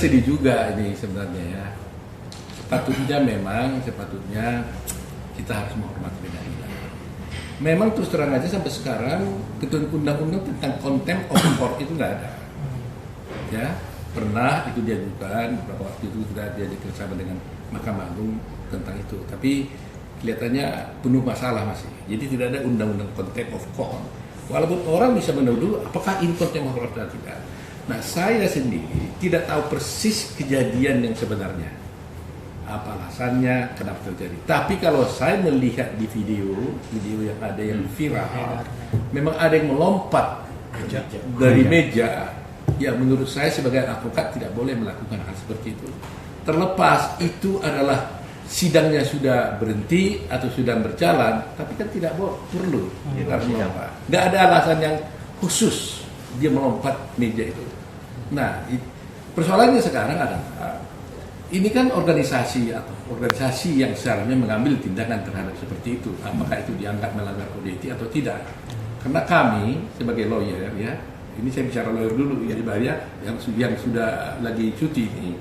sedih juga ini sebenarnya ya. Sepatutnya kita harus menghormati pengadilan. Memang terus terang aja sampai sekarang ketentuan undang-undang tentang contempt of court itu nggak ada. Ya, pernah itu diajukan beberapa waktu itu sudah dia kerjasama dengan Mahkamah Agung tentang itu, tapi kelihatannya penuh masalah masih. Jadi tidak ada undang-undang contempt of court. Walaupun orang bisa menuduh apakah ini contempt of court atau tidak. Nah, saya sendiri tidak tahu persis kejadian yang sebenarnya. Apa alasannya, kenapa terjadi. Tapi kalau saya melihat di video yang ada yang viral, memang ada yang melompat dari meja. Ya, menurut saya sebagai advokat tidak boleh melakukan hal seperti itu. Terlepas itu adalah sidangnya sudah berhenti atau sudah berjalan, tapi kan tidak perlu harus melompat. Nggak ada alasan yang khusus dia melompat meja itu. Nah, persoalannya sekarang adalah ini kan organisasi yang seharusnya mengambil tindakan terhadap seperti itu. Apakah itu dianggap melanggar kode etik atau tidak? Karena kami sebagai lawyer ya, ini saya bicara lawyer dulu ya, yang sudah lagi cuti ini.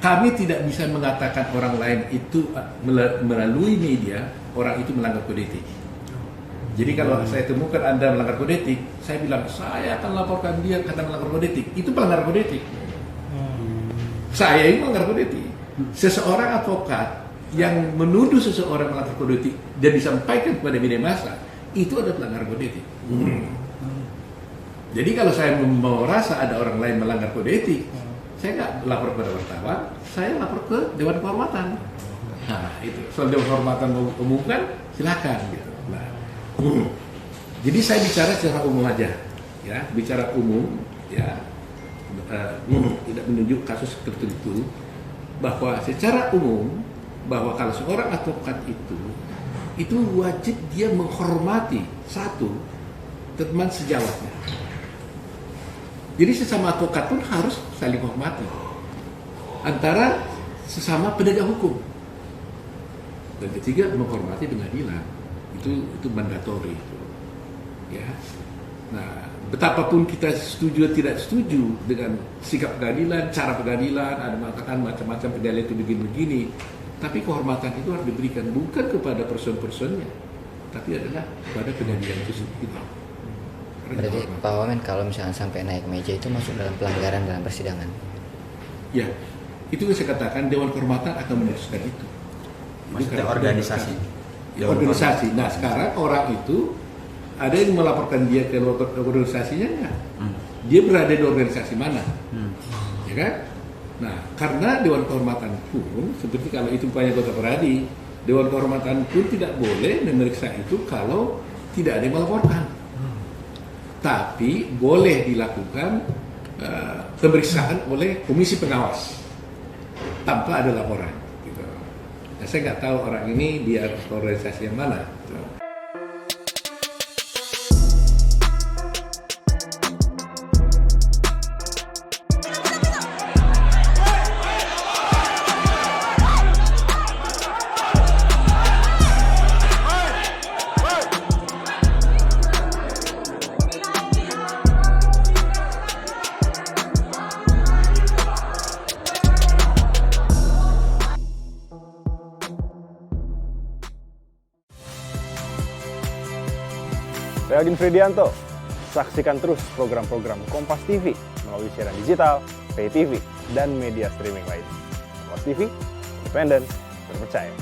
Kami tidak bisa mengatakan orang lain itu melalui media orang itu melanggar kode etik. Jadi kalau saya temukan Anda melanggar kode etik, saya bilang saya akan laporkan dia karena melanggar kode etik. Itu pelanggar kode etik. Saya ini melanggar kode etik. Seseorang advokat yang menuduh seseorang melanggar kode etik dan disampaikan kepada media massa, itu adalah pelanggar kode etik. Jadi kalau saya merasa ada orang lain melanggar kode etik, saya nggak lapor kepada wartawan, saya lapor ke Dewan Kehormatan. Nah, itu soal Dewan Kehormatan umumkan, silakan gitu. Nah, jadi saya bicara secara umum aja, ya, bicara umum, ya. Tidak menunjuk kasus tertentu, bahwa secara umum bahwa kalau seorang advokat itu wajib dia menghormati satu teman sejawatnya. Jadi sesama advokat pun harus saling hormati antara sesama penegak hukum. Dan ketiga, menghormati pengadilan. Itu mandatori itu. Ya. Nah, betapapun kita setuju atau tidak setuju dengan sikap pengadilan, cara pengadilan, ada mengatakan macam-macam pengadilan itu begini-begini, tapi kehormatan itu harus diberikan bukan kepada person-personnya, tapi adalah kepada pengadilan itu sendiri. Berarti Pak Wamen, kalau misalnya sampai naik meja itu masuk dalam pelanggaran dalam persidangan? Ya, itu yang saya katakan Dewan Kehormatan akan memutuskan itu. Maksudnya organisasi? Ya, organisasi. Nah, sekarang orang itu ada yang melaporkan dia ke organisasinya enggak? Dia berada di organisasi mana? Ya kan? Nah, karena Dewan Kehormatan pun, seperti kalau itu upaya anggota Peradi, Dewan Kehormatan pun tidak boleh memeriksa itu kalau tidak ada yang melaporkan. Tapi boleh dilakukan pemeriksaan oleh komisi pengawas tanpa ada laporan. Gitu. Nah, saya nggak tahu orang ini dia organisasi yang mana. Gitu. Saya Agin Fridianto. Saksikan terus program-program Kompas TV melalui siaran digital, pay TV, dan media streaming lain. Kompas TV, independen, terpercaya.